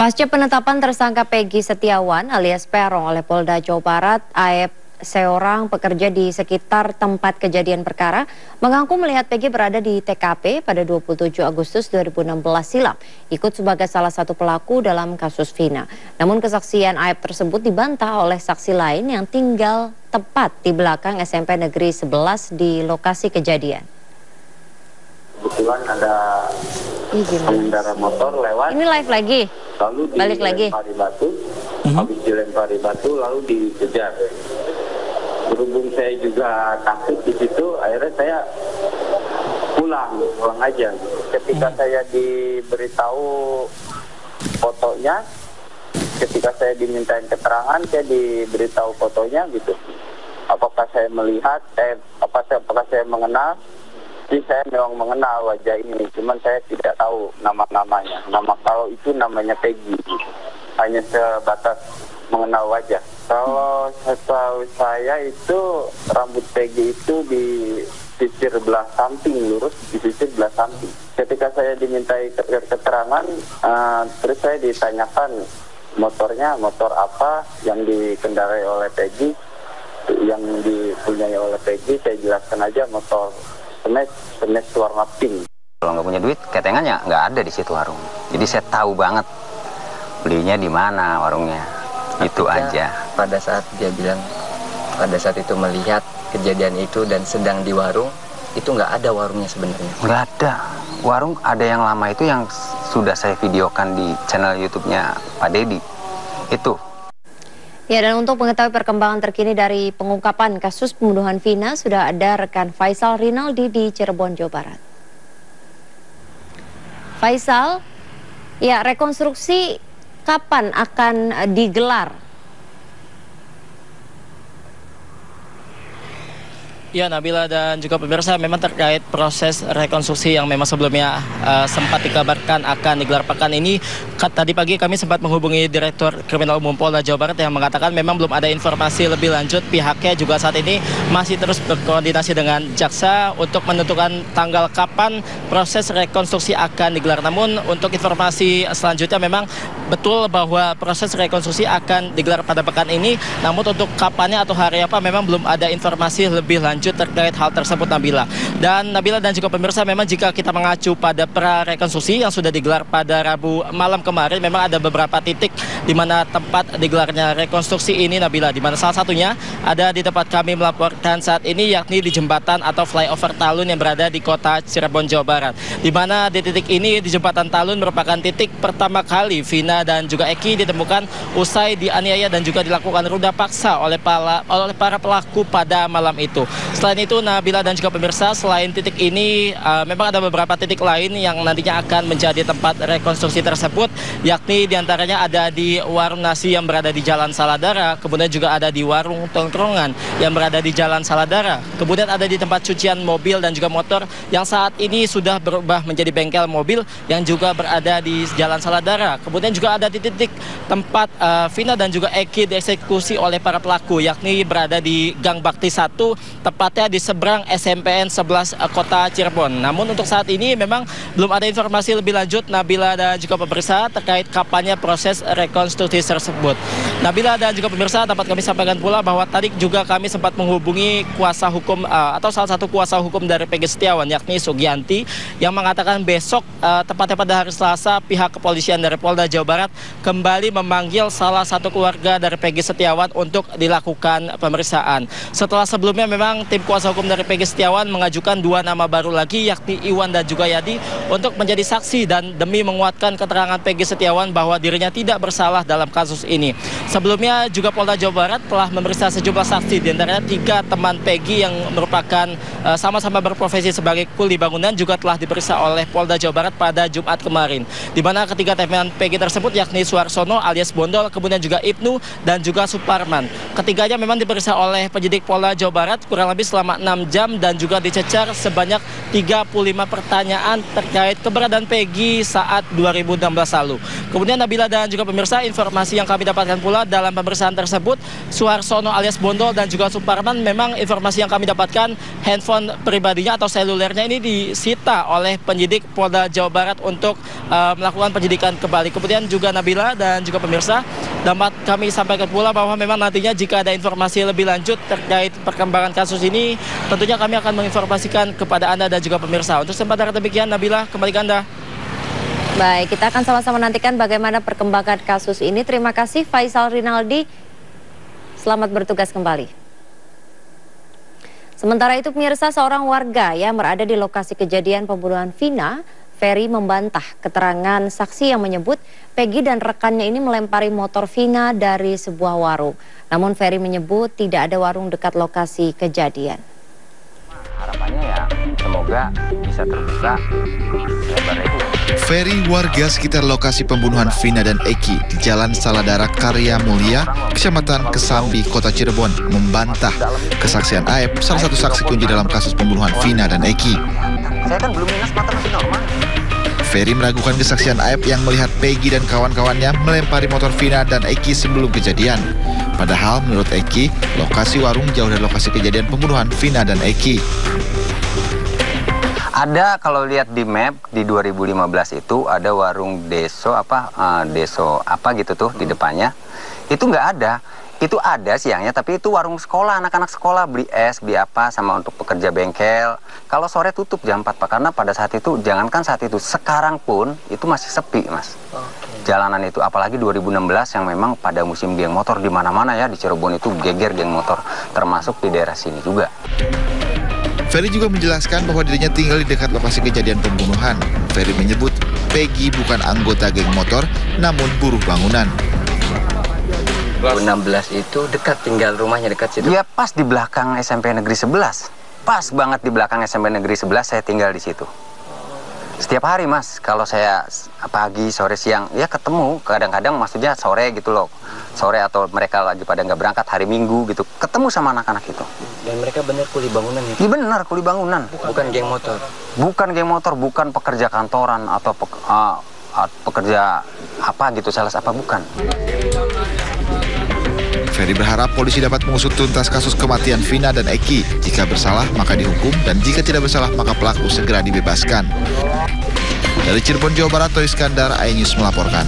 Pasca penetapan tersangka Peggy Setiawan alias Peron oleh Polda Jawa Barat, AEP seorang pekerja di sekitar tempat kejadian perkara mengaku melihat Peggy berada di TKP pada 27 Agustus 2016 silam, ikut sebagai salah satu pelaku dalam kasus Vina. Namun kesaksian AEP tersebut dibantah oleh saksi lain yang tinggal tepat di belakang SMP Negeri 11 di lokasi kejadian. Kebetulan ada pengendara motor lewat. Ini live lagi. Lalu balik lagi. Batu, habis dilempari batu lalu dikejar. Berhubung saya juga takut di situ, akhirnya saya pulang aja. Ketika saya diberitahu fotonya, ketika saya dimintain keterangan, saya diberitahu fotonya gitu. Apakah saya melihat, apakah saya mengenal? Jadi saya memang mengenal wajah ini, cuman saya tidak tahu nama-namanya. Kalau itu namanya Peggy, hanya sebatas mengenal wajah. Kalau setahu saya itu rambut Peggy itu di sisir belah samping, lurus di sisir belah samping. Ketika saya dimintai keterangan, terus saya ditanyakan motornya, motor apa yang dikendarai oleh Peggy, yang dipunyai oleh Peggy. Saya jelaskan aja motor Smash warna pink. Kalau nggak punya duit, ketengannya nggak ada di situ warung. Jadi saya tahu banget belinya di mana warungnya. Itu aja. Pada saat dia bilang, pada saat itu melihat kejadian itu dan sedang di warung, itu nggak ada warungnya sebenarnya. Nggak ada. Warung ada yang lama itu yang sudah saya videokan di channel YouTube-nya Pak Dedi. Itu. Ya, dan untuk mengetahui perkembangan terkini dari pengungkapan kasus pembunuhan Vina, sudah ada rekan Faisal Rinaldi di Cirebon, Jawa Barat. Faisal, ya, rekonstruksi kapan akan digelar? Ya, Nabila dan juga pemirsa, memang terkait proses rekonstruksi yang memang sebelumnya sempat dikabarkan akan digelar pekan ini, tadi pagi kami sempat menghubungi Direktur Kriminal Umum Polda Jawa Barat yang mengatakan memang belum ada informasi lebih lanjut. Pihaknya juga saat ini masih terus berkoordinasi dengan jaksa untuk menentukan tanggal kapan proses rekonstruksi akan digelar. Namun untuk informasi selanjutnya memang betul bahwa proses rekonstruksi akan digelar pada pekan ini, namun untuk kapannya atau hari apa memang belum ada informasi lebih lanjut terkait hal tersebut, Nabila. Dan Nabila dan juga pemirsa, memang jika kita mengacu pada pra-rekonstruksi yang sudah digelar pada Rabu malam kemarin, memang ada beberapa titik di mana tempat digelarnya rekonstruksi ini, Nabila, di mana salah satunya ada di tempat kami melaporkan saat ini, yakni di jembatan atau flyover Talun yang berada di kota Cirebon, Jawa Barat. Di mana di titik ini, di jembatan Talun, merupakan titik pertama kali Vina dan juga Eki ditemukan usai dianiaya dan juga dilakukan ruda paksa oleh para pelaku pada malam itu. Selain itu, Nabila dan juga pemirsa, selain titik ini memang ada beberapa titik lain yang nantinya akan menjadi tempat rekonstruksi tersebut, yakni diantaranya ada di warung nasi yang berada di Jalan Saladara, kemudian juga ada di warung tongkrongan yang berada di Jalan Saladara, kemudian ada di tempat cucian mobil dan juga motor yang saat ini sudah berubah menjadi bengkel mobil yang juga berada di Jalan Saladara. Kemudian juga ada di titik tempat Vina dan juga Eki dieksekusi oleh para pelaku, yakni berada di Gang Bakti 1, tepatnya di seberang SMPN 11 Kota Cirebon. Namun untuk saat ini memang belum ada informasi lebih lanjut, Nabila dan juga pemirsa, terkait kapannya proses rekonstruksi tersebut. Nabila dan juga pemirsa, dapat kami sampaikan pula bahwa tadi juga kami sempat menghubungi kuasa hukum atau salah satu kuasa hukum dari Peggy Setiawan, yakni Sugianti, yang mengatakan besok tepatnya pada hari Selasa, pihak kepolisian dari Polda Jawa Barat kembali memanggil salah satu keluarga dari Peggy Setiawan untuk dilakukan pemeriksaan. Setelah sebelumnya memang tim kuasa hukum dari Peggy Setiawan mengajukan 2 nama baru lagi, yakni Iwan dan juga Yadi, untuk menjadi saksi dan demi menguatkan keterangan Peggy Setiawan bahwa dirinya tidak bersalah dalam kasus ini. Sebelumnya juga Polda Jawa Barat telah memeriksa sejumlah saksi, diantaranya 3 teman Peggy yang merupakan sama-sama berprofesi sebagai kuli bangunan juga telah diperiksa oleh Polda Jawa Barat pada Jumat kemarin, di mana ketiga teman Peggy tersebut yakni Suarsono alias Bondol, kemudian juga Ibnu dan juga Suparman. Ketiganya memang diperiksa oleh penyidik Polda Jawa Barat kurang lebih selama 6 jam dan juga dicecar sebanyak 35 pertanyaan terkait keberadaan Peggy saat 2016 lalu. Kemudian Nabila dan juga pemirsa, informasi yang kami dapatkan pula dalam pemeriksaan tersebut, Suharsono alias Bondol dan juga Suparman, memang informasi yang kami dapatkan handphone pribadinya atau selulernya ini disita oleh penyidik Polda Jawa Barat untuk melakukan penyidikan kembali. Kemudian juga Nabila dan juga pemirsa, dapat kami sampaikan pula bahwa memang nantinya jika ada informasi lebih lanjut terkait perkembangan kasus ini, tentunya kami akan menginformasikan kepada Anda dan juga pemirsa. Untuk sementara demikian, Nabila, kembali ke Anda. Baik, kita akan sama-sama nantikan bagaimana perkembangan kasus ini. Terima kasih Faisal Rinaldi. Selamat bertugas kembali. Sementara itu pemirsa, seorang warga yang berada di lokasi kejadian pembunuhan Vina, Ferry, membantah keterangan saksi yang menyebut Peggy dan rekannya ini melempari motor Vina dari sebuah warung. Namun Ferry menyebut tidak ada warung dekat lokasi kejadian. Harapannya ya semoga bisa terbuka lebar itu. Ferry, warga sekitar lokasi pembunuhan Vina dan Eki di Jalan Saladara Karya Mulia, Kecamatan Kesambi, Kota Cirebon, membantah kesaksian Aep, salah satu saksi kunci dalam kasus pembunuhan Vina dan Eki. Saya kan belum minus, mata masih normal. Ferry meragukan kesaksian Aep yang melihat Peggy dan kawan-kawannya melempari motor Vina dan Eki sebelum kejadian. Padahal menurut Eki, lokasi warung jauh dari lokasi kejadian pembunuhan Vina dan Eki. Ada, kalau lihat di map di 2015 itu ada warung Deso apa gitu tuh di depannya. Itu nggak ada. Itu ada siangnya, tapi itu warung sekolah, anak-anak sekolah beli es, beli apa sama untuk pekerja bengkel. Kalau sore tutup jam 4 Pak, karena pada saat itu, jangankan saat itu, sekarang pun itu masih sepi, Mas. Jalanan itu, apalagi 2016 yang memang pada musim geng motor di mana-mana ya, di Cirebon itu geger geng motor, termasuk di daerah sini juga. Ferry juga menjelaskan bahwa dirinya tinggal di dekat lokasi kejadian pembunuhan. Ferry menyebut Peggy bukan anggota geng motor, namun buruh bangunan. 2016 itu dekat, tinggal rumahnya dekat situ. Dia pas di belakang SMP Negeri 11. Pas banget di belakang SMP Negeri 11 saya tinggal di situ. Setiap hari, Mas, kalau saya pagi, sore, siang, ya ketemu. Kadang-kadang maksudnya sore gitu loh. Sore atau mereka lagi pada nggak berangkat hari Minggu gitu. Ketemu sama anak-anak itu. Dan mereka benar kuli bangunan ya? Iya benar, kuli bangunan. Bukan geng motor? Bukan geng motor, bukan pekerja kantoran atau pekerja apa gitu, sales apa, bukan. Ferry berharap polisi dapat mengusut tuntas kasus kematian Vina dan Eki. Jika bersalah, maka dihukum, dan jika tidak bersalah, maka pelaku segera dibebaskan. Dari Cirebon, Jawa Barat, Toy Iskandar, iNews melaporkan.